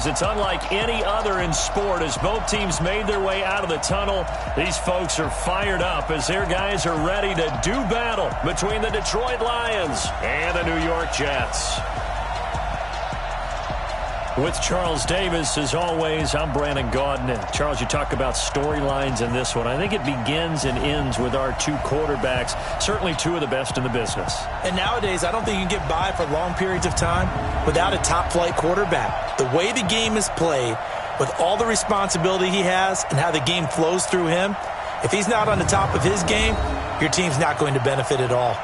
players. It's unlike any other in sport. As both teams made their way out of the tunnel, these folks are fired up as their guys are ready to do battle between the Detroit Lions and the New York Jets. With Charles Davis, as always, I'm Brandon Gaudin. And Charles, you talk about storylines in this one. I think it begins and ends with our two quarterbacks, certainly two of the best in the business. And nowadays, I don't think you can get by for long periods of time without a top-flight quarterback. The way the game is played, with all the responsibility he has and how the game flows through him, if he's not on the top of his game, your team's not going to benefit at all.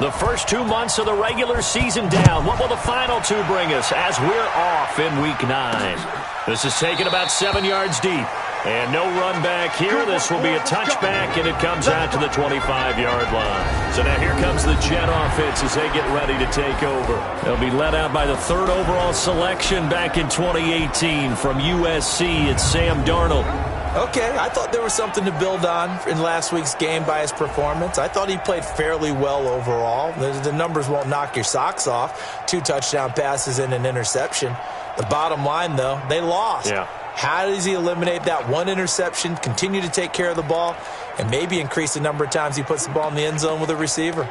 The first 2 months of the regular season down. What will the final two bring us as we're off in Week 9? This is taken about 7 yards deep. And no run back here. This will be a touchback, and it comes out to the 25-yard line. So now here comes the Jet offense as they get ready to take over. They'll be led out by the third overall selection back in 2018 from USC. It's Sam Darnold. Okay, I thought there was something to build on in last week's game by his performance. I thought he played fairly well overall. The numbers won't knock your socks off. 2 touchdown passes and an interception. The bottom line, though, they lost. Yeah. How does he eliminate that one interception, continue to take care of the ball, and maybe increase the number of times he puts the ball in the end zone with a receiver?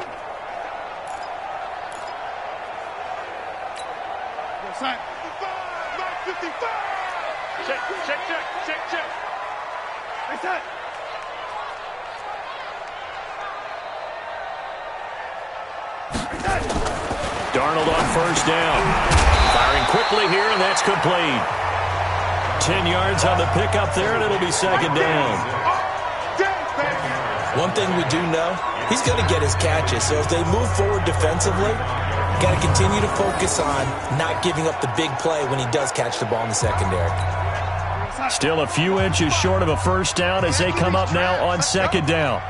Darnold on first down. Firing quickly here, and that's complete. 10 yards on the pickup there, and it'll be second down. One thing we do know, he's going to get his catches. So as they move forward defensively, got to continue to focus on not giving up the big play when he does catch the ball in the secondary. Still a few inches short of a first down as they come up now on second down.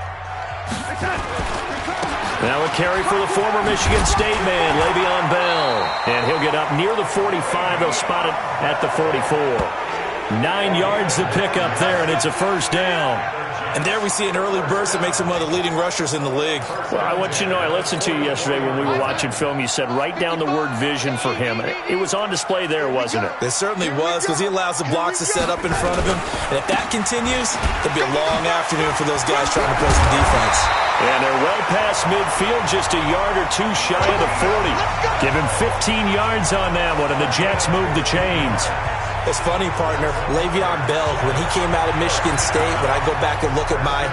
Now a carry for the former Michigan State man, Le'Veon Bell. And he'll get up near the 45. They'll spot it at the 44. 9 yards to pick up there, and it's a first down. And there we see an early burst that makes him one of the leading rushers in the league. Well, I want you to know, I listened to you yesterday when we were watching film. You said write down the word vision for him. It was on display there, wasn't it? It certainly was, because he allows the blocks to set up in front of him. And if that continues, it'll be a long afternoon for those guys trying to play some defense. And they're well past midfield, just a yard or two shy of the 40. Give him 15 yards on that one, and the Jets move the chains. It's funny, partner. Le'Veon Bell, when he came out of Michigan State, when I go back and look at my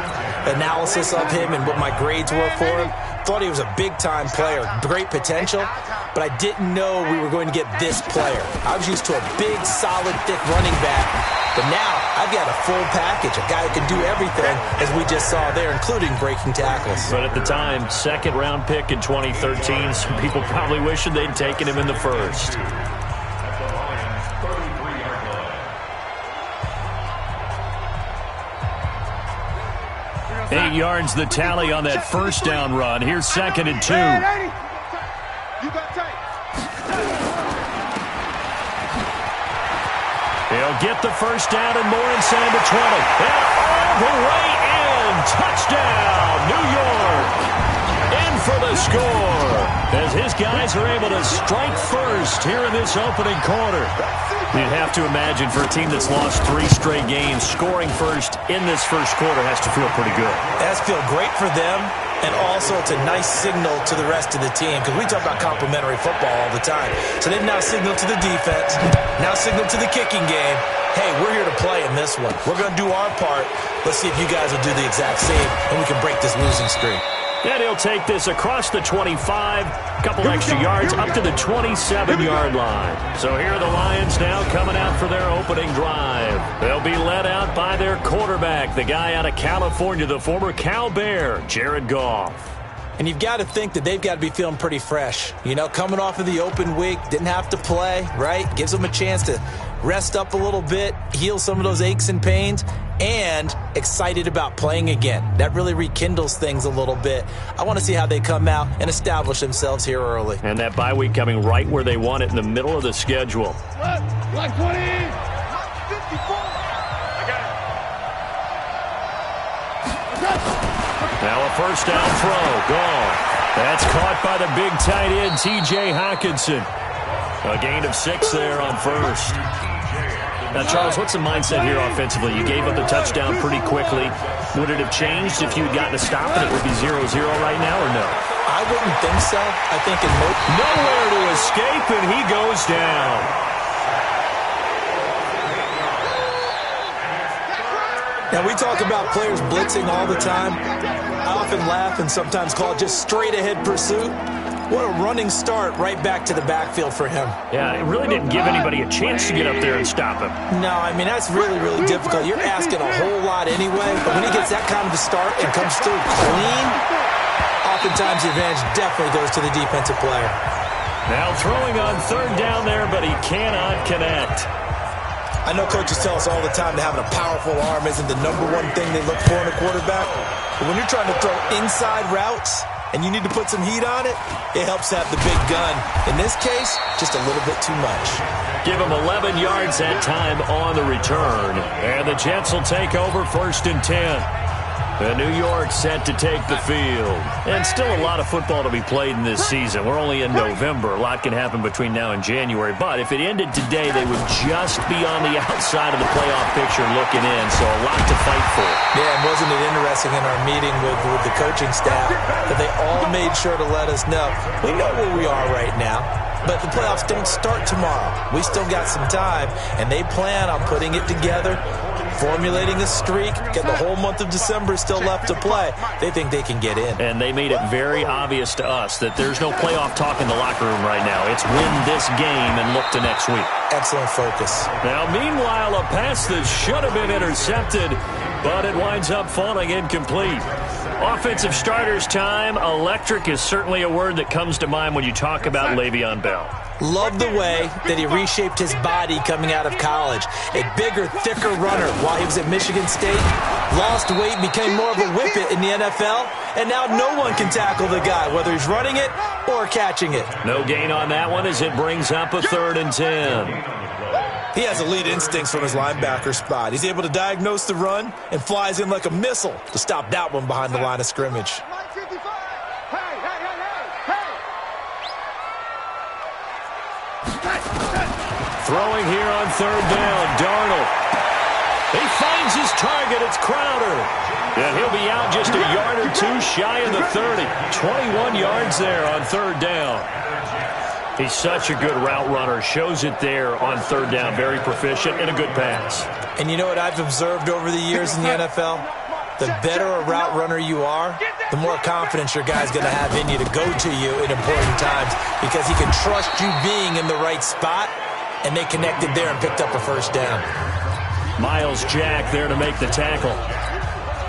analysis of him and what my grades were for him, thought he was a big-time player, great potential, but I didn't know we were going to get this player. I was used to a big, solid, thick running back, but now I've got a full package, a guy who can do everything, as we just saw there, including breaking tackles. But at the time, second-round pick in 2013, some people probably wishing they'd taken him in the first. 8 yards the tally on that first down run. Here's second and 2. He'll get the first down and more inside the 20. And all the way in. Touchdown, New York. in for the score, as his guys are able to strike first here in this opening quarter. You'd have to imagine for a team that's lost 3 straight games, scoring first in this first quarter has to feel pretty good. It has to feel great for them, and also it's a nice signal to the rest of the team, because we talk about complimentary football all the time. So they've now signaled to the defense, now signaled to the kicking game, hey, we're here to play in this one. We're going to do our part. Let's see if you guys will do the exact same, and we can break this losing streak. And he'll take this across the 25, a couple extra yards up to the 27-yard line. So here are the Lions now coming out for their opening drive. They'll be led out by their quarterback, the guy out of California, the former Cal Bear, Jared Goff. And you've got to think that they've got to be feeling pretty fresh. You know, coming off of the open week, didn't have to play, right? Gives them a chance to rest up a little bit, heal some of those aches and pains, and excited about playing again. That really rekindles things a little bit. I want to see how they come out and establish themselves here early. And that bye week coming right where they want it, in the middle of the schedule. Black 20. 54. I got it. Now a first down throw. Gone. That's caught by the big tight end, T.J. Hockenson. A gain of 6 there on first. Now, Charles, what's the mindset here offensively? You gave up the touchdown pretty quickly. Would it have changed if you had gotten a stop and it would be 0-0 right now, or no? I wouldn't think so. I think in most... Nowhere to escape, and he goes down. Now, we talk about players blitzing all the time. I often laugh and sometimes call it just straight-ahead pursuit. What a running start right back to the backfield for him. Yeah, it really didn't give anybody a chance to get up there and stop him. No, I mean, that's really, really difficult. You're asking a whole lot anyway, but when he gets that kind of a start and comes through clean, oftentimes the advantage definitely goes to the defensive player. Now throwing on third down there, but he cannot connect. I know coaches tell us all the time that having a powerful arm isn't the #1 thing they look for in a quarterback, but when you're trying to throw inside routes, and you need to put some heat on it, it helps have the big gun. In this case, just a little bit too much. Give him 11 yards that time on the return. And the Jets will take over 1st and 10. And New York set to take the field. And still a lot of football to be played in this season. We're only in November. A lot can happen between now and January. But if it ended today, they would just be on the outside of the playoff picture looking in. So a lot to fight for. Yeah, and wasn't it interesting in our meeting with the coaching staff that they all made sure to let us know, we know where we are right now, but the playoffs don't start tomorrow. We still got some time, and they plan on putting it together, formulating a streak, get the whole month of December still left to play. They think they can get in. And they made it very obvious to us that there's no playoff talk in the locker room right now. It's win this game and look to next week. Excellent focus. Now, meanwhile, a pass that should have been intercepted, but it winds up falling incomplete. Offensive starters time. Electric is certainly a word that comes to mind when you talk about Le'Veon Bell. Love the way that he reshaped his body coming out of college. A bigger, thicker runner while he was at Michigan State. Lost weight, became more of a whippet in the NFL. And now no one can tackle the guy, whether he's running it or catching it. No gain on that one as it brings up a 3rd and 10. He has elite instincts from his linebacker spot. He's able to diagnose the run and flies in like a missile to stop that one behind the line of scrimmage. Throwing here on 3rd down, Darnold. He finds his target. It's Crowder. And he'll be out just a yard or 2 shy of the 30. 21 yards there on 3rd down. He's such a good route runner. Shows it there on 3rd down. Very proficient and a good pass. And you know what I've observed over the years in the NFL? The better a route runner you are, the more confidence your guy's going to have in you to go to you in important times, because he can trust you being in the right spot, and they connected there and picked up a 1st down. Miles Jack there to make the tackle.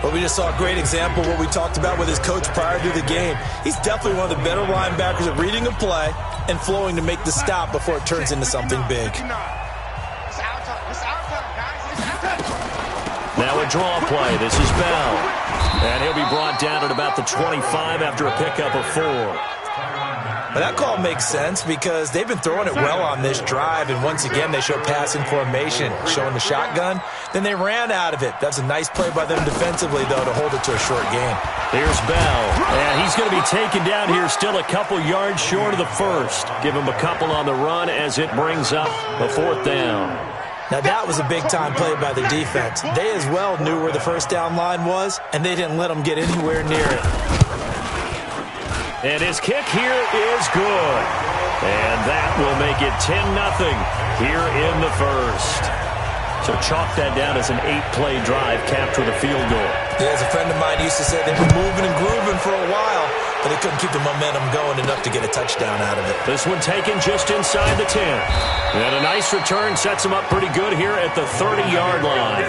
But we just saw a great example of what we talked about with his coach prior to the game. He's definitely one of the better linebackers at reading a play and flowing to make the stop before it turns into something big. Now a draw play. This is Bell. And he'll be brought down at about the 25 after a pickup of 4. But that call makes sense because they've been throwing it well on this drive, and once again they show passing formation, showing the shotgun. Then they ran out of it. That's a nice play by them defensively, though, to hold it to a short gain. Here's Bell, and he's going to be taken down here still a couple yards short of the first. Give him a couple on the run as it brings up a fourth down. Now, that was a big-time play by the defense. They as well knew where the first down line was, and they didn't let them get anywhere near it. And his kick here is good. And that will make it 10-0 here in the first. So chalk that down as an 8-play drive capped with a field goal. Yeah, as a friend of mine used to say, they were moving and grooving for a while, but they couldn't keep the momentum going enough to get a touchdown out of it. This one taken just inside the 10. And a nice return sets them up pretty good here at the 30-yard line.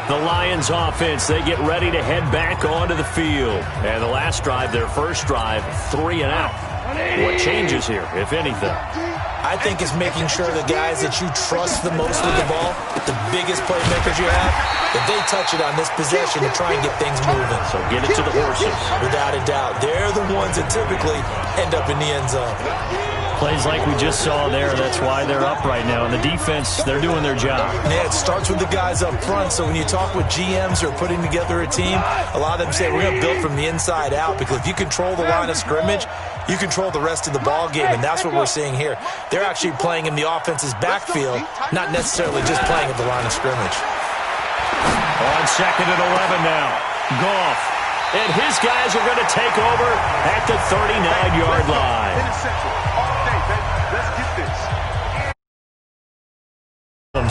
The Lions offense, they get ready to head back onto the field. And the last drive, their first drive, 3 and out. What changes here, if anything? I think it's making sure the guys that you trust the most with the ball, the biggest playmakers you have, that they touch it on this possession to try and get things moving. So get it to the horses. Without a doubt. They're the ones that typically end up in the end zone. Plays like we just saw there, that's why they're up right now. And the defense, they're doing their job. Yeah, it starts with the guys up front. So when you talk with GMs who are putting together a team, a lot of them say we're going to build from the inside out, because if you control the line of scrimmage, you control the rest of the ball game, and that's what we're seeing here. They're actually playing in the offense's backfield, not necessarily just playing at the line of scrimmage. On 2nd and 11 now. Goff. And his guys are going to take over at the 39-yard line.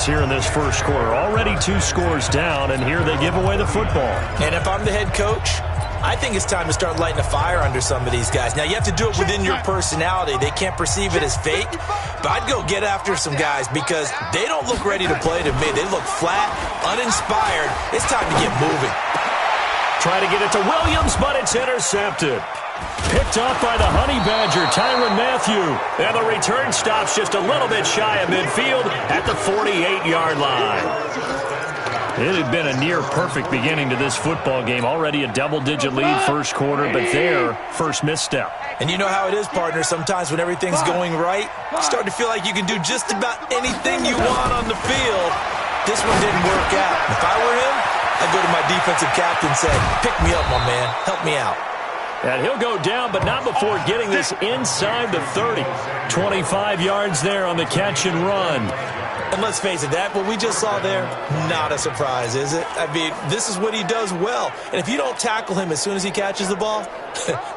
Here in this first quarter. Already 2 scores down, and here they give away the football. And if I'm the head coach, I think it's time to start lighting a fire under some of these guys. Now, you have to do it within your personality. They can't perceive it as fake, but I'd go get after some guys because they don't look ready to play to me. They look flat, uninspired. It's time to get moving. Try to get it to Williams, but it's intercepted. Picked up by the Honey Badger, Tyrann Mathieu. And the return stops just a little bit shy of midfield at the 48-yard line. It had been a near-perfect beginning to this football game. Already a double-digit lead first quarter, but their first misstep. And you know how it is, partner. Sometimes when everything's going right, you start to feel like you can do just about anything you want on the field. This one didn't work out. If I were him, I'd go to my defensive captain and say, pick me up, my man. Help me out. And he'll go down, but not before getting this inside the 30. 25 yards there on the catch and run. And let's face it, that what we just saw there, not a surprise, is it? I mean, this is what he does well. And if you don't tackle him as soon as he catches the ball,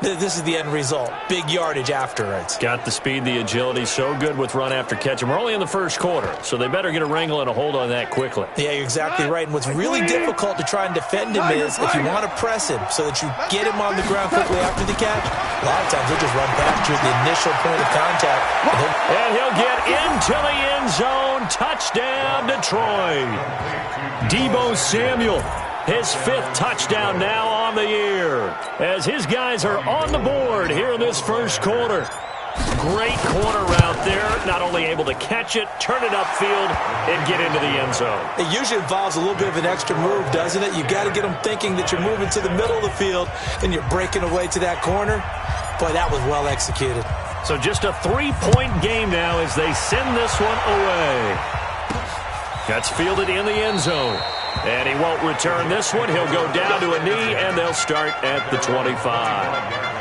this is the end result. Big yardage afterwards. Got the speed, the agility, so good with run after catch. And we're only in the first quarter, so they better get a wrangle and a hold on that quickly. Yeah, you're exactly right. And what's really difficult to try and defend him is if you want to press him so that you get him on the ground quickly after the catch, a lot of times he'll just run past you at the initial point of contact. And he'll get into the end zone. Touchdown, Detroit. Deebo Samuel, his 5th touchdown now on the year, as his guys are on the board here in this first quarter. Great corner route there, not only able to catch it, turn it upfield, and get into the end zone. It usually involves a little bit of an extra move, doesn't it? You've got to get them thinking that you're moving to the middle of the field and you're breaking away to that corner. Boy, that was well executed. So just a 3-point game now as they send this one away. That's fielded in the end zone. And he won't return this one. He'll go down to a knee, and they'll start at the 25.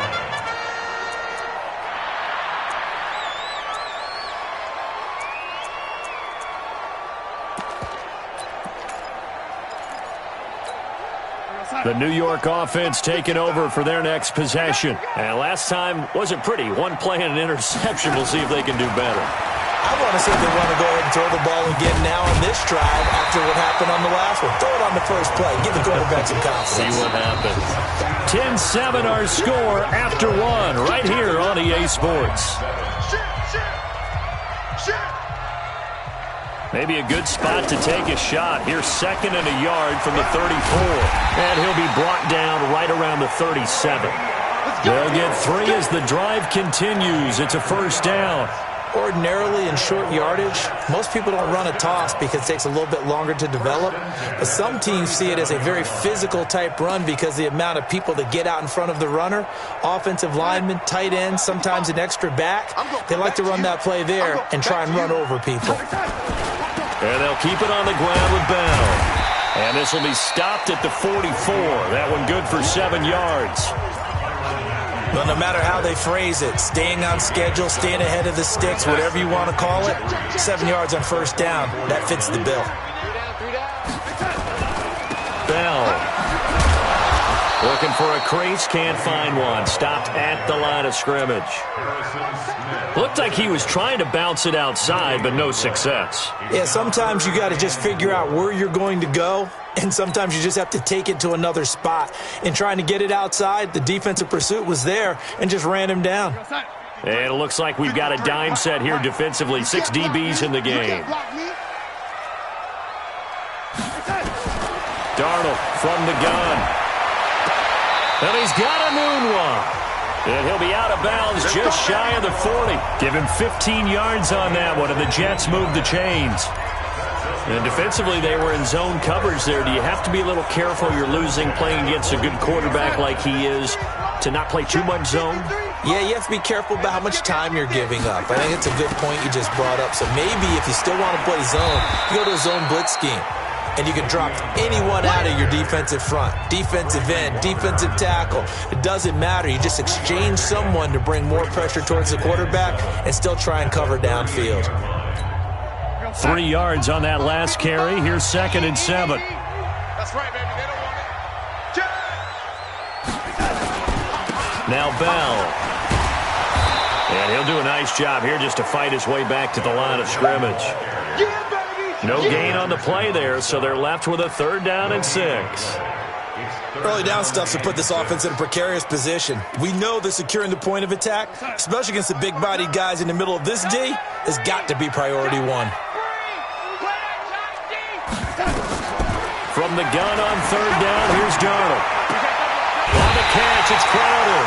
The New York offense taking over for their next possession. And last time wasn't pretty. One play and an interception. We'll see if they can do better. I want to see if they want to go ahead and throw the ball again now on this drive after what happened on the last one. Throw it on the first play. Give the quarterback some confidence. See what happens. 10-7 our score after one right here on EA Sports. Maybe a good spot to take a shot. Here's 2nd and a yard from the 34. And he'll be brought down right around the 37. They'll get 3 as the drive continues. It's a first down. Ordinarily in short yardage, most people don't run a toss because it takes a little bit longer to develop. But some teams see it as a very physical type run because the amount of people that get out in front of the runner, offensive linemen, tight ends, sometimes an extra back, they like to run that play there and try and run over people. And they'll keep it on the ground with Bell. And this will be stopped at the 44. That one good for 7 yards. Well, no matter how they phrase it, staying on schedule, staying ahead of the sticks, whatever you want to call it, 7 yards on first down, that fits the bill. Bell. Looking for a crease, can't find one. Stopped at the line of scrimmage. Looked like he was trying to bounce it outside, but no success. Yeah, sometimes you got to just figure out where you're going to go, and sometimes you just have to take it to another spot. In trying to get it outside, the defensive pursuit was there and just ran him down. And it looks like we've got a dime set here defensively. 6 DBs in the game. Darnold from the gun. And he's got a moonwalk. And he'll be out of bounds just shy of the 40. Give him 15 yards on that one, and the Jets move the chains. And defensively, they were in zone coverage there. Do you have to be a little careful? You're losing playing against a good quarterback like he is to not play too much zone? Yeah, you have to be careful about how much time you're giving up. I think it's a good point you just brought up. So maybe if you still want to play zone, you go to a zone blitz scheme. And you can drop anyone out of your defensive front, defensive end, defensive tackle. It doesn't matter. You just exchange someone to bring more pressure towards the quarterback and still try and cover downfield. 3 yards on that last carry. Here's 2nd and 7. That's right, baby. They don't want it. Now Bell. And he'll do a nice job here just to fight his way back to the line of scrimmage. No gain on the play there, so they're left with a 3rd down and 6. Early down stuff to put this offense in a precarious position. We know that securing the point of attack, especially against the big-bodied guys in the middle of this D, has got to be priority 1. From the gun on 3rd down, here's Darnold. On the catch, it's Crowder.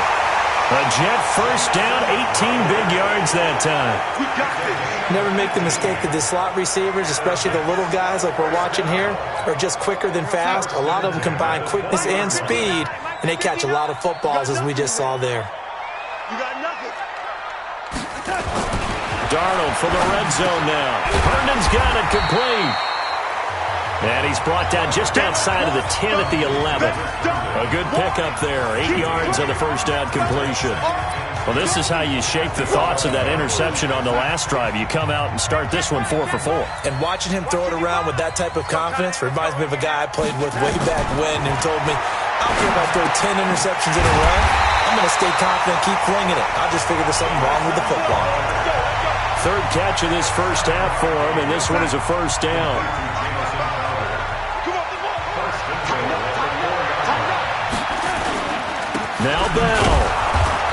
A Jet first down, 18 big yards that time. Never make the mistake that the slot receivers, especially the little guys like we're watching here, are just quicker than fast. A lot of them combine quickness and speed, and they catch a lot of footballs, as we just saw there. Darnold for the red zone now. Herndon's got it complete. And he's brought down just outside of the 10 at the 11. A good pickup there. 8 yards on the first down completion. Well, this is how you shape the thoughts of that interception on the last drive. You come out and start this one 4 for 4. And watching him throw it around with that type of confidence reminds me of a guy I played with way back when who told me, I don't care if I throw 10 interceptions in a row. I'm going to stay confident, keep flinging it. I just figured there's something wrong with the football. 3rd catch of this first half for him, and this one is a first down. Now Bell.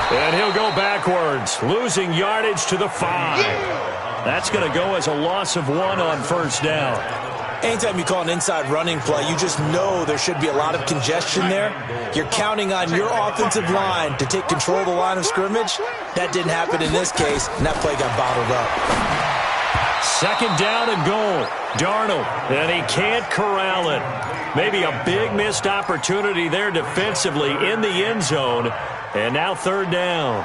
And he'll go backwards, losing yardage to the 5. That's going to go as a loss of 1 on first down. Anytime you call an inside running play, you just know there should be a lot of congestion there. You're counting on your offensive line to take control of the line of scrimmage. That didn't happen in this case, and that play got bottled up. 2nd down and goal. Darnold, and he can't corral it. Maybe a big missed opportunity there defensively in the end zone. And now 3rd down.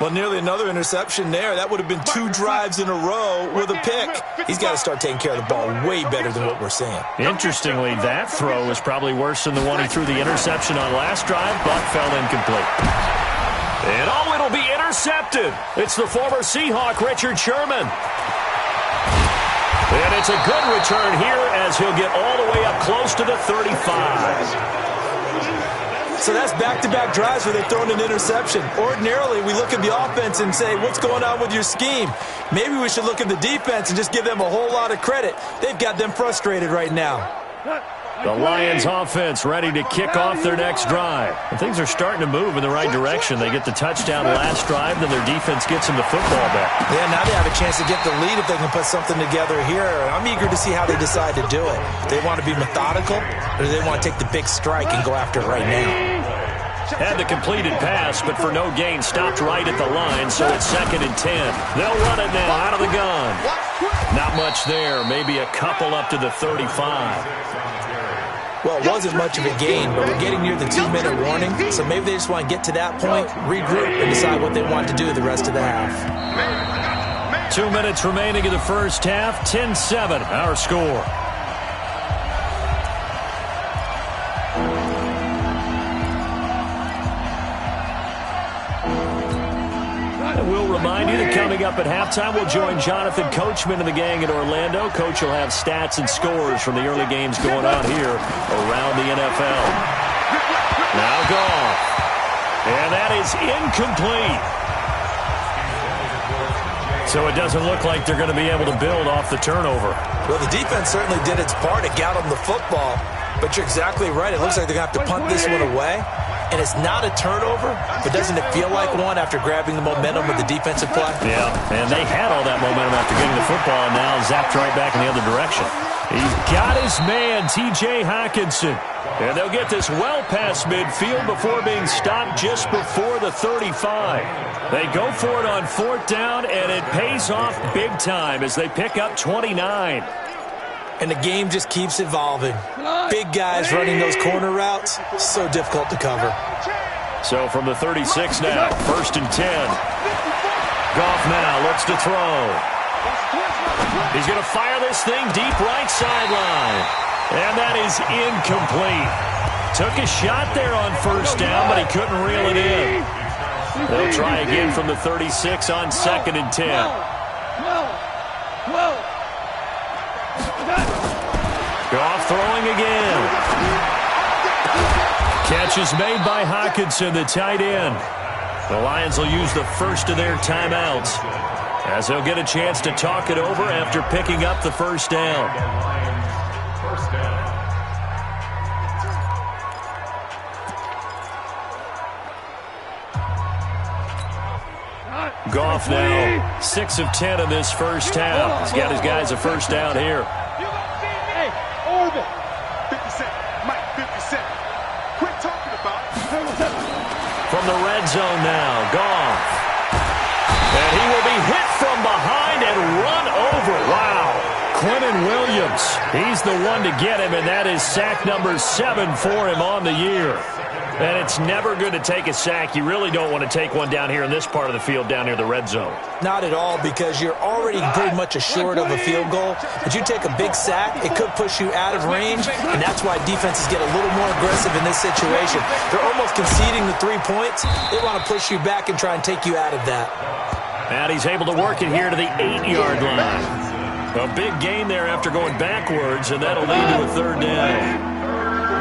Well, nearly another interception there. That would have been 2 drives in a row with a pick. He's got to start taking care of the ball way better than what we're seeing. Interestingly, that throw is probably worse than the one he threw the interception on last drive, but fell incomplete. And it'll be intercepted. It's the former Seahawk, Richard Sherman. And it's a good return here as he'll get all the way up close to the 35. So that's back-to-back drives where they've thrown an interception. Ordinarily, we look at the offense and say, what's going on with your scheme? Maybe we should look at the defense and just give them a whole lot of credit. They've got them frustrated right now. The Lions offense ready to kick off their next drive. And things are starting to move in the right direction. They get the touchdown last drive, then their defense gets them the football back. Yeah, now they have a chance to get the lead if they can put something together here. I'm eager to see how they decide to do it. Do they want to be methodical, or do they want to take the big strike and go after it right now? Had the completed pass, but for no gain, stopped right at the line, so it's 2nd and 10. They'll run it now out of the gun. Not much there, maybe a couple up to the 35. Well, it wasn't much of a gain, but we're getting near the 2-minute warning, so maybe they just want to get to that point, regroup, and decide what they want to do the rest of the half. 2 minutes remaining in the first half, 10-7, our score. we'll remind you that coming up at halftime, we'll join Jonathan Coachman and the gang in Orlando. Coach will have stats and scores from the early games going on here around the NFL. Now Goff. And that is incomplete. So it doesn't look like they're going to be able to build off the turnover. Well, the defense certainly did its part to get them the football. But you're exactly right. It looks like they're going to have to punt this one away. And it's not a turnover, but doesn't it feel like one after grabbing the momentum with the defensive play? Yeah, and they had all that momentum after getting the football, and now zapped right back in the other direction. He's got his man, T.J. Hockenson. And they'll get this well past midfield before being stopped just before the 35. They go for it on 4th down, and it pays off big time as they pick up 29. And the game just keeps evolving. Big guys running those corner routes, so difficult to cover. So from the 36 now, 1st and 10. Goff now looks to throw. He's going to fire this thing deep right sideline. And that is incomplete. Took a shot there on 1st down, but he couldn't reel it in. They'll try again from the 36 on 2nd and 10. Goff throwing again. Catch is made by Hockenson, the tight end. The Lions will use the first of their timeouts as they'll get a chance to talk it over after picking up the 1st down. Goff now 6 of 10 in this first half. He's got his guys a 1st down here. Hey, Orbit. 50 Cent. Mike, 50 Cent. Quit talking about it. From the red zone now, Goff. And he will be hit from behind and run over. Wow. Quinnen Williams. He's the one to get him, and that is sack number 7 for him on the year. And it's never good to take a sack. You really don't want to take one down here in this part of the field down near the red zone. Not at all, because you're already pretty much assured of a field goal. But you take a big sack, it could push you out of range, and that's why defenses get a little more aggressive in this situation. They're almost conceding the 3 points. They want to push you back and try and take you out of that. And he's able to work it here to the 8-yard line. A big gain there after going backwards, and that'll lead to a 3rd down.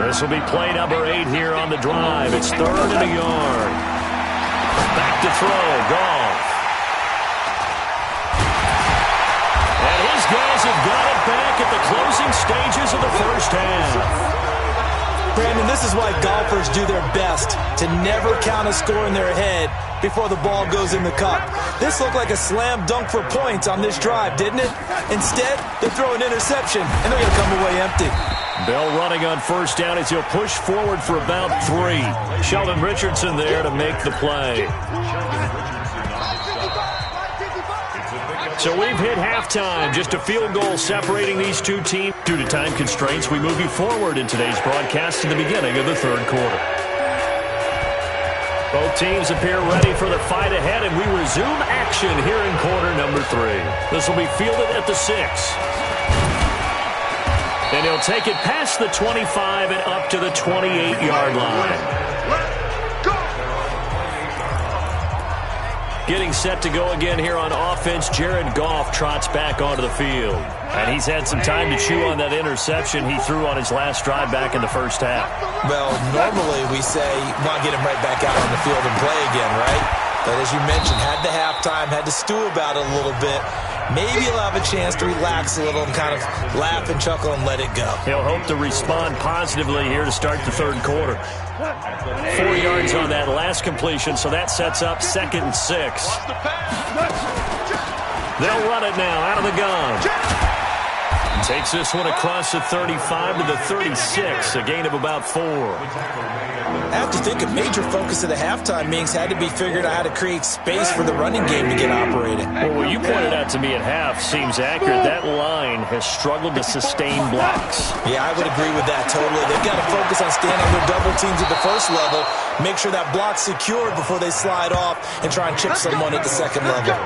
This will be play number 8 here on the drive. It's 3rd and a yard. Back to throw, Goff. And his guys have got it back at the closing stages of the first half. Brandon, this is why golfers do their best to never count a score in their head before the ball goes in the cup. This looked like a slam dunk for points on this drive, didn't it? Instead, they throw an interception, and they're going to come away empty. Bell running on 1st down as he'll push forward for about 3. Sheldon Richardson there to make the play. So we've hit halftime. Just a field goal separating these two teams. Due to time constraints, we move you forward in today's broadcast to the beginning of the 3rd quarter. Both teams appear ready for the fight ahead, and we resume action here in quarter number 3. This will be fielded at the 6. And he'll take it past the 25 and up to the 28-yard line. Getting set to go again here on offense, Jared Goff trots back onto the field. And he's had some time to chew on that interception he threw on his last drive back in the first half. Well, normally we say, want to get him right back out on the field and play again, right? But as you mentioned, had the halftime, had to stew about it a little bit. Maybe he'll have a chance to relax a little and kind of laugh and chuckle and let it go. He'll hope to respond positively here to start the 3rd quarter. 4 yards on that last completion, so that sets up 2nd and 6. They'll run it now out of the gun. Takes this one across the 35 to the 36, a gain of about 4. I have to think a major focus of the halftime meetings had to be figuring out how to create space for the running game to get operating. Well, what you pointed out to me at half seems accurate. That line has struggled to sustain blocks. Yeah, I would agree with that totally. They've got to focus on staying under double teams at the first level, make sure that block's secured before they slide off and try and chip someone at the 2nd level.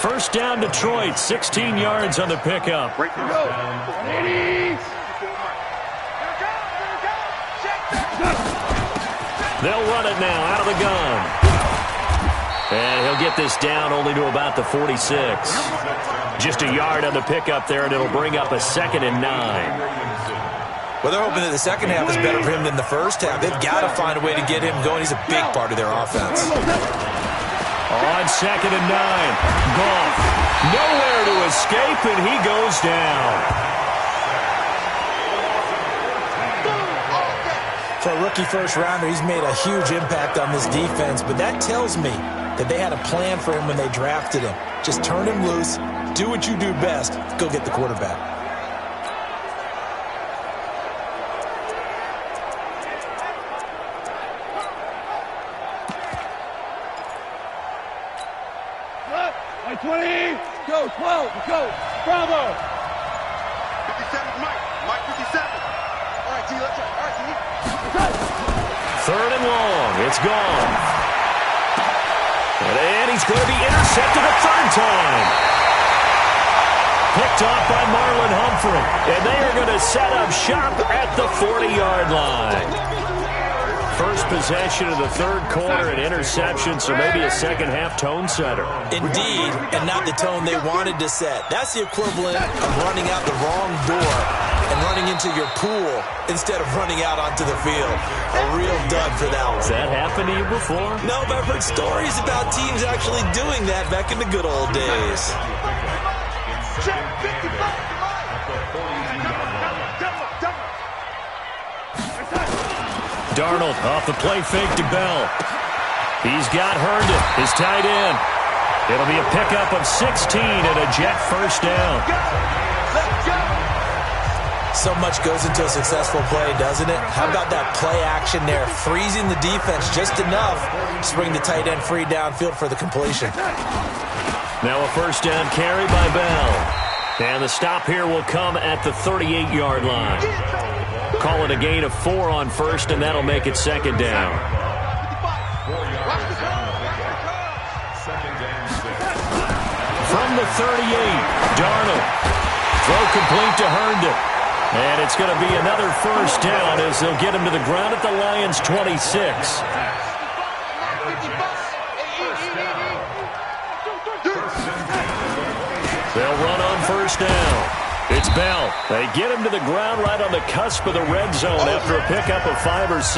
1st down, Detroit, 16 yards on the pickup. They'll run it now out of the gun. And he'll get this down only to about the 46. Just a yard on the pickup there, and it'll bring up a 2nd and 9. Well, they're hoping that the second half is better for him than the first half. They've got to find a way to get him going. He's a big part of their offense. On 2nd and 9, Goff. Nowhere to escape, and he goes down. For a rookie first-rounder, he's made a huge impact on this defense, but that tells me that they had a plan for him when they drafted him. Just turn him loose, do what you do best, go get the quarterback. Like 20, go, 12, go, Bravo. 57, Mike 57. All right, T, let's try. All right, T. 3rd and long, it's gone. And he's going to be intercepted a 3rd time. Picked off by Marlon Humphrey. And they are going to set up shop at the 40-yard line. First possession of the 3rd quarter, an interception, so maybe a second-half tone setter. Indeed, and not the tone they wanted to set. That's the equivalent of running out the wrong door and running into your pool instead of running out onto the field. A real dud for that one. Has that happened to you before? No, but I've heard stories about teams actually doing that back in the good old days. Check 55. Darnold off the play fake to Bell. He's got Herndon, his tight end. It'll be a pickup of 16 and a Jet first down. So much goes into a successful play, doesn't it? How about that play action there, freezing the defense just enough to bring the tight end free downfield for the completion. Now a first down carry by Bell. And the stop here will come at the 38-yard line. Call it a gain of 4 on first, and that'll make it 2nd down. From the 38, Darnold. Throw complete to Herndon. And it's going to be another first down as they'll get him to the ground at the Lions' 26. They'll run on first down. It's Bell. They get him to the ground right on the cusp of the red zone after a pickup of 5 or 6.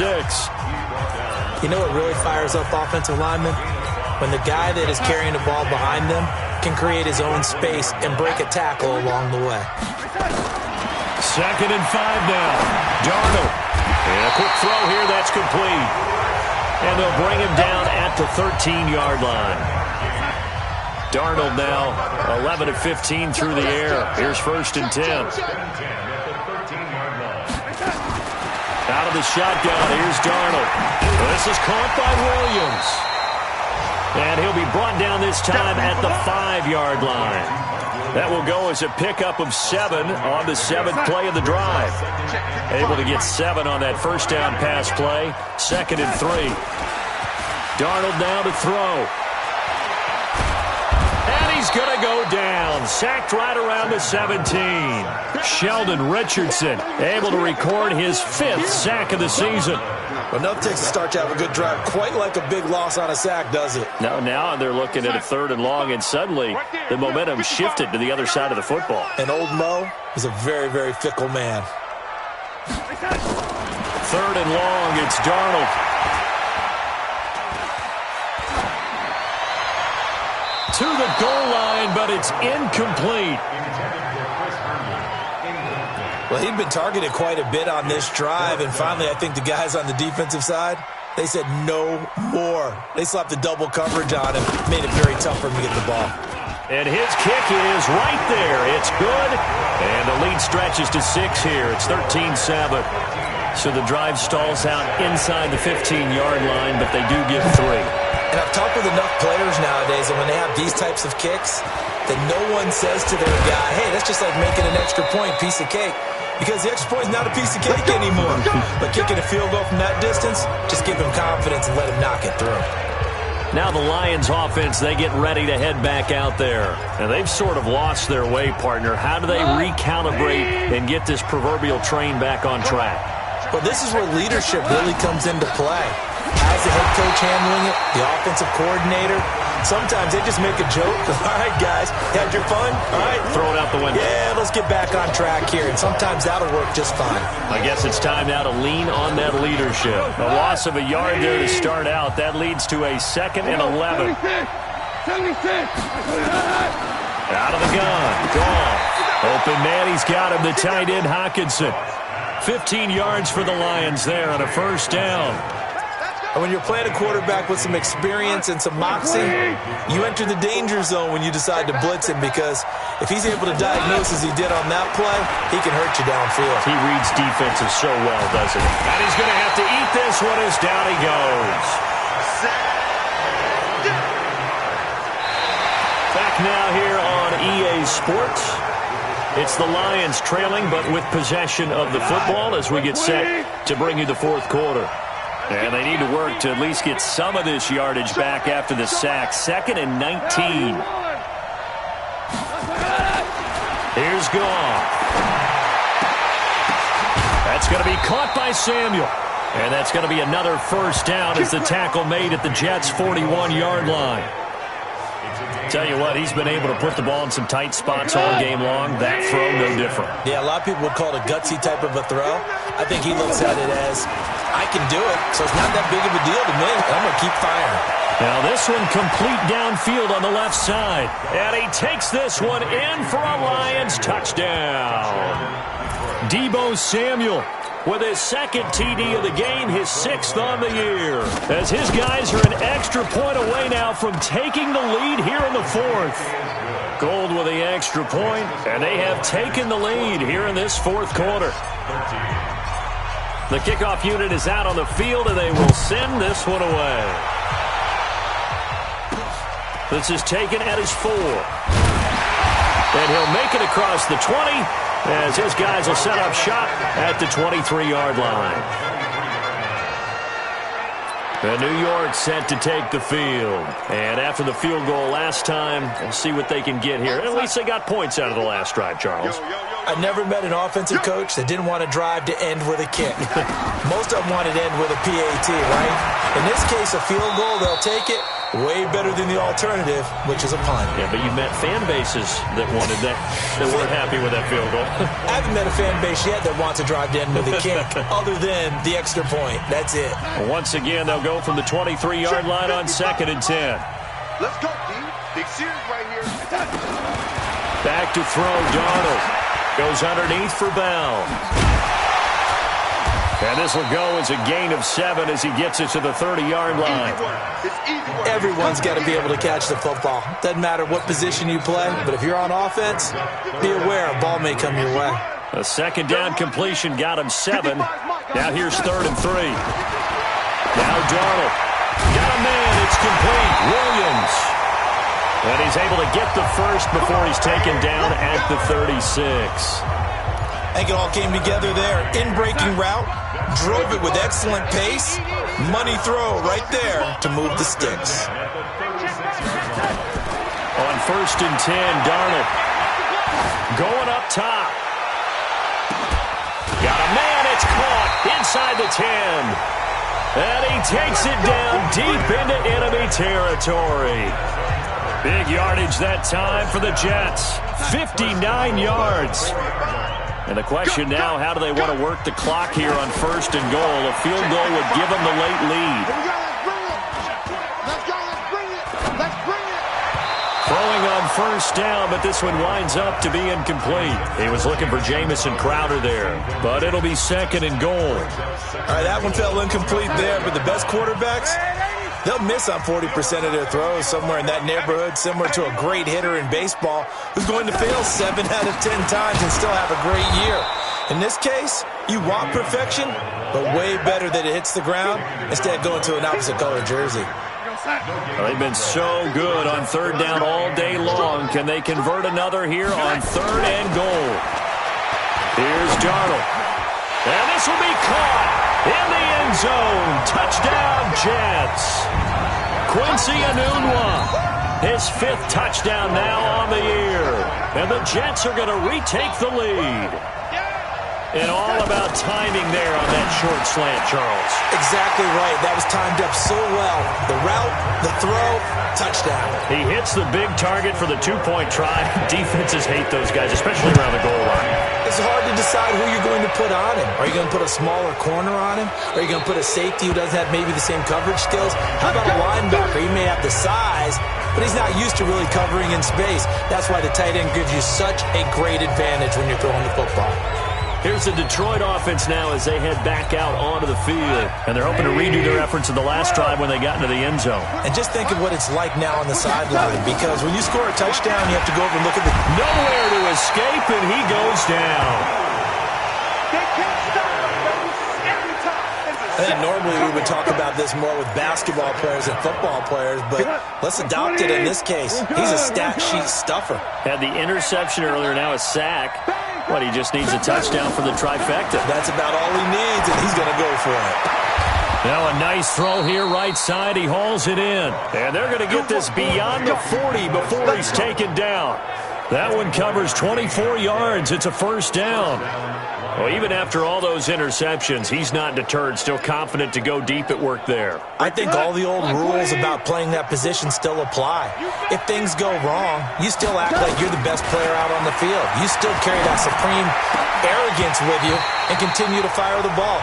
You know what really fires up offensive linemen? When the guy that is carrying the ball behind them can create his own space and break a tackle along the way. 2nd and 5 now. Darnold. And a quick throw here. That's complete. And they'll bring him down at the 13-yard line. Darnold now 11 of 15 through the air. Here's 1st and 10. Out of the shotgun, here's Darnold. This is caught by Williams. And he'll be brought down this time at the 5-yard line. That will go as a pickup of 7 on the 7th play of the drive. Able to get 7 on that first down pass play. 2nd and 3. Darnold now to throw. He's going to go down. Sacked right around the 17. Sheldon Richardson able to record his 5th sack of the season. Well, enough takes to start to have a good drive. Quite like a big loss on a sack, does it? No, now they're looking at a 3rd and long, and suddenly the momentum shifted to the other side of the football. And old Mo is a very, very fickle man. 3rd and long, it's Darnold. To the goal line, but it's incomplete. Well, he'd been targeted quite a bit on this drive, and finally I think the guys on the defensive side, they said no more. They slapped the double coverage on him, made it very tough for him to get the ball. And his kick is right there. It's good, and the lead stretches to 6 here. It's 13-7. So the drive stalls out inside the 15-yard line, but they do get 3. And I've talked with enough players nowadays, and when they have these types of kicks, that no one says to their guy, hey, that's just like making an extra point, piece of cake. Because the extra point is not a piece of cake anymore. But kicking a field goal from that distance, just give him confidence and let him knock it through. Now the Lions offense, they get ready to head back out there. And they've sort of lost their way, partner. How do they recalibrate and get this proverbial train back on track? Well, this is where leadership really comes into play. How How's the head coach handling it? The offensive coordinator? Sometimes they just make a joke. All right, guys, had your fun? All right. Throw it out the window. Yeah, let's get back on track here, and sometimes that'll work just fine. I guess it's time now to lean on that leadership. A loss of a yard there to start out. That leads to a 2nd and 11. 76. Out of the gun. Gone. Open man, he's got him, the tight end Hawkinson. 15 yards for the Lions there on a first down. And when you're playing a quarterback with some experience and some moxie, you enter the danger zone when you decide to blitz him, because if he's able to diagnose as he did on that play, he can hurt you downfield. He reads defenses so well, doesn't he? And he's going to have to eat this one as down he goes. Back now here on EA Sports. It's the Lions trailing, but with possession of the football as we get set to bring you the fourth quarter. And they need to work to at least get some of this yardage back after the sack. 2nd and 19. Here's Goff. That's going to be caught by Samuel. And that's going to be another first down as the tackle made at the Jets' 41-yard line. Tell you what, he's been able to put the ball in some tight spots all game long. That throw, no different. Yeah, a lot of people would call it a gutsy type of a throw. I think he looks at it as, I can do it, so it's not that big of a deal to me. I'm going to keep firing. Now this one complete downfield on the left side. And he takes this one in for a Lions touchdown. Deebo Samuel with his 2nd TD of the game, his 6th on the year. As his guys are an extra point away now from taking the lead here in the 4th. Gold with the extra point, and they have taken the lead here in this 4th quarter. The kickoff unit is out on the field, and they will send this one away. This is taken at his 4. And he'll make it across the 20 as his guys will set up shop at the 23-yard line. And New York set to take the field. And after the field goal last time, we'll see what they can get here. At least they got points out of the last drive, Charles. I never met an offensive coach that didn't want to drive to end with a kick. Most of them wanted to end with a PAT, right? In this case, a field goal, they'll take it. Way better than the alternative, which is a punt. Yeah, but you've met fan bases that wanted that weren't happy with that field goal. I haven't met a fan base yet that wants to drive to end with a kick, other than the extra point. That's it. Once again, they'll go from the 23-yard line on 2nd and 10. Let's go, D. Big series right here. Back to throw, Donald. Goes underneath for Bell. And this will go as a gain of 7 as he gets it to the 30-yard line. Everyone's got to be able to catch the football. Doesn't matter what position you play, but if you're on offense, be aware a ball may come your way. A 2nd down completion got him 7. Now here's 3rd and 3. Now Darnold. Got a man. It's complete. Williams. And he's able to get the first before he's taken down at the 36. I think it all came together there. In-breaking route, drove it with excellent pace. Money throw right there to move the sticks. On 1st and 10, Darnold going up top. Got a man, it's caught inside the 10. And he takes it down deep into enemy territory. Big yardage that time for the Jets. 59 yards. And the question now, how do they want to work the clock here on 1st and goal? A field goal would give them the late lead. Throwing on 1st down, but this one winds up to be incomplete. He was looking for Jamison Crowder there, but it'll be 2nd and goal. All right, that one fell incomplete there, but the best quarterbacks, they'll miss on 40% of their throws, somewhere in that neighborhood, similar to a great hitter in baseball who's going to fail 7 out of 10 times and still have a great year. In this case, you want perfection, but way better that it hits the ground instead of going to an opposite color jersey. Well, they've been so good on 3rd down all day long. Can they convert another here on 3rd and goal? Here's Darnold. And this will be caught in the end zone. Touchdown, Jets. Quincy Enunwa, his 5th touchdown now on the year. And the Jets are going to retake the lead. And all about timing there on that short slant, Charles. Exactly right. That was timed up so well. The route, the throw, touchdown. He hits the big target for the two-point try. Defenses hate those guys, especially around the goal line. It's hard to decide who you're going to put on him. Are you going to put a smaller corner on him? Are you going to put a safety who doesn't have maybe the same coverage skills? How about a linebacker? He may have the size, but he's not used to really covering in space. That's why the tight end gives you such a great advantage when you're throwing the football. Here's the Detroit offense now as they head back out onto the field. And they're hoping to redo their efforts in the last drive when they got into the end zone. And just think of what it's like now on the sideline, because when you score a touchdown, you have to go over and look at the... Nowhere to escape, and he goes down. They can't stop him, baby. Every time. I think normally we would talk about this more with basketball players and football players, but let's adopt it in this case. He's a stat sheet stuffer. Had the interception earlier, now a sack. What, he just needs a touchdown for the trifecta. That's about all he needs, and he's going to go for it. Now a nice throw here, right side. He hauls it in. And they're going to get this beyond the 40 before he's taken down. That one covers 24 yards. It's a first down. Well, even after all those interceptions, he's not deterred, still confident to go deep at work there. I think all the old rules about playing that position still apply. If things go wrong, you still act like you're the best player out on the field. You still carry that supreme arrogance with you and continue to fire the ball.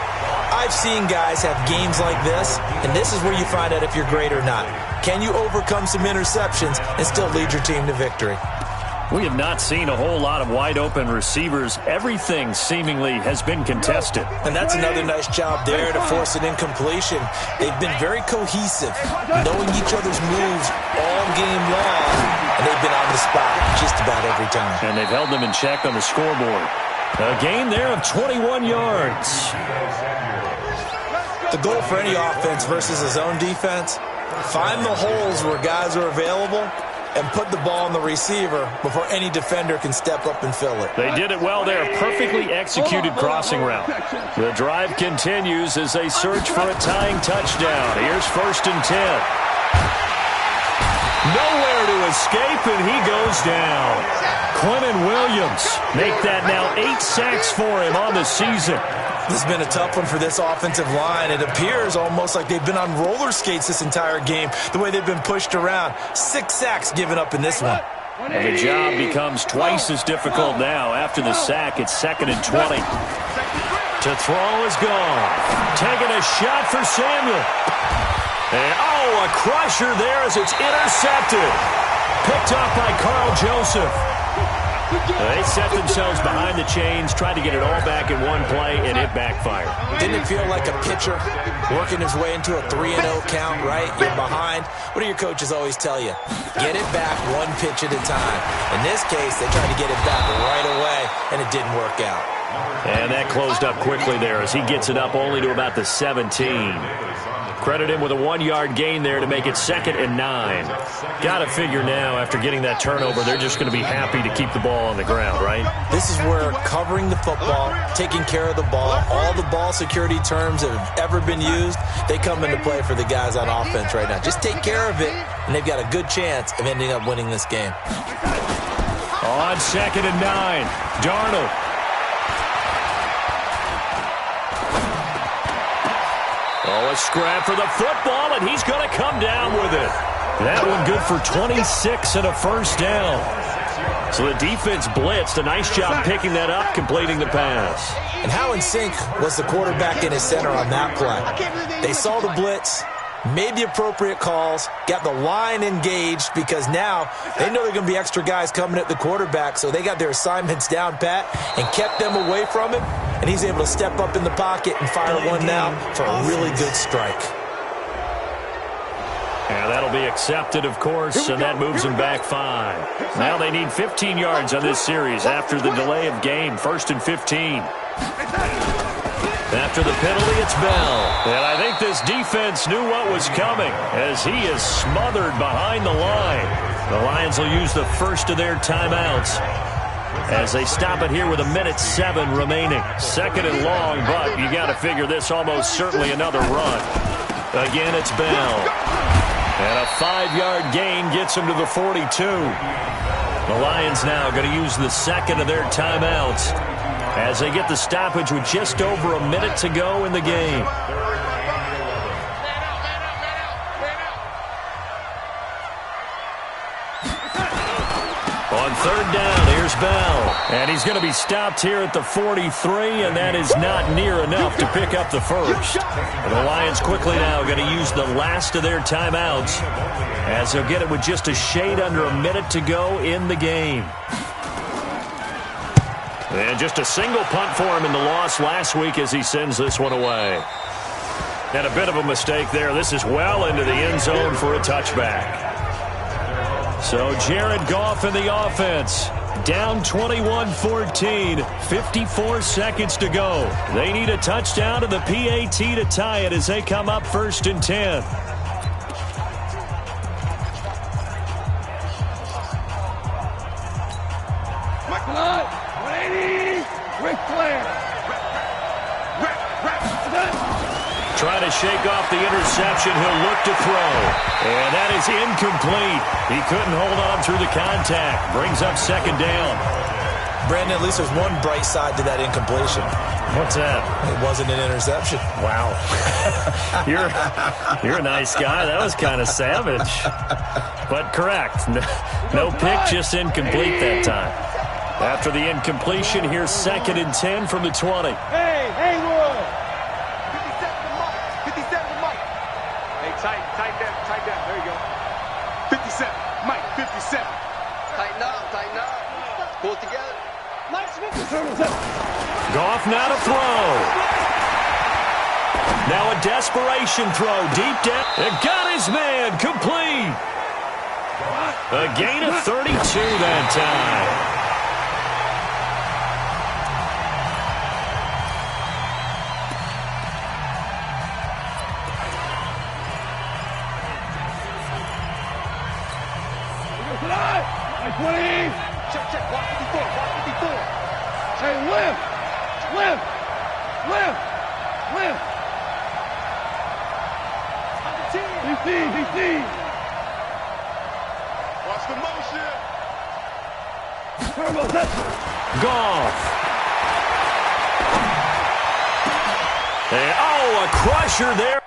I've seen guys have games like this, and this is where you find out if you're great or not. Can you overcome some interceptions and still lead your team to victory? We have not seen a whole lot of wide-open receivers. Everything seemingly has been contested. And that's another nice job there to force an incompletion. They've been very cohesive, knowing each other's moves all game long, and they've been on the spot just about every time. And they've held them in check on the scoreboard. A gain there of 21 yards. The goal for any offense versus a zone defense, find the holes where guys are available and put the ball on the receiver before any defender can step up and fill it. They did it well there. Perfectly executed crossing route. The drive continues as they search for a tying touchdown. Here's 1st and 10. Nowhere to escape, and he goes down. Quentin Williams make that now 8 sacks for him on the season. This has been a tough one for this offensive line. It appears almost like they've been on roller skates this entire game, the way they've been pushed around. 6 sacks given up in this one. And the job becomes twice as difficult now. After the sack, it's 2nd and 20. To throw is gone. Taking a shot for Samuel. And, a crusher there as it's intercepted. Picked off by Carl Joseph. They set themselves behind the chains, tried to get it all back in one play, and it backfired. Didn't it feel like a pitcher working his way into a 3-0 count, right? You're behind. What do your coaches always tell you? Get it back one pitch at a time. In this case, they tried to get it back right away, and it didn't work out. And that closed up quickly there as he gets it up only to about the 17. Credit him with a 1-yard gain there to make it 2nd and 9. Got to figure now, after getting that turnover, they're just going to be happy to keep the ball on the ground, right? This is where covering the football, taking care of the ball, all the ball security terms that have ever been used, they come into play for the guys on offense right now. Just take care of it, and they've got a good chance of ending up winning this game. On 2nd and 9, Darnold. A scrap for the football, and he's going to come down with it. That one good for 26 and a first down. So the defense blitzed. A nice job picking that up, completing the pass. And how in sync was the quarterback in his center on that play? They saw the blitz, made the appropriate calls, got the line engaged, because now they know there are going to be extra guys coming at the quarterback, so they got their assignments down pat and kept them away from him. And he's able to step up in the pocket and fire one now for a really good strike. And that'll be accepted, of course, and that moves them back 5. Now they need 15 yards on this series after the delay of game. 1st and 15. After the penalty, it's Bell. And I think this defense knew what was coming as he is smothered behind the line. The Lions will use the first of their timeouts as they stop it here with 1:07 remaining. 2nd and long, but you got to figure this almost certainly another run. Again, it's Bell. And a 5-yard gain gets him to the 42. The Lions now going to use the second of their timeouts as they get the stoppage with just over a minute to go in the game. On third down, here's Bell. And he's going to be stopped here at the 43, and that is not near enough to pick up the first. And the Lions quickly now going to use the last of their timeouts, as they'll get it with just a shade under a minute to go in the game. And just a single punt for him in the loss last week as he sends this one away. And a bit of a mistake there. This is well into the end zone for a touchback. So Jared Goff in the offense. Down 21-14. 54 seconds to go. They need a touchdown to the PAT to tie it as they come up 1st and 10. Michael Hunt, 180, Ric Flair. Trying to shake off the interception. He'll look to throw. And that is incomplete. He couldn't hold on through the contact. Brings up 2nd down. Brandon, at least there's one bright side to that incompletion. What's that? It wasn't an interception. Wow. You're a nice guy. That was kind of savage. But correct. No pick, just incomplete that time. After the incompletion, here's 2nd and 10 from the 20. Hey, Haywood. 57 to Mike. Hey, tight down. There you go. 57, Mike, 57. Tighten up. Pull it together. Mike Smith. Goff now to throw. Now a desperation throw deep down. And got his man complete. A gain of 32 that time. Like 20. Check. Block 54. Hey, lift. DC. Watch the motion. Turbo, Goff. And, a crusher there.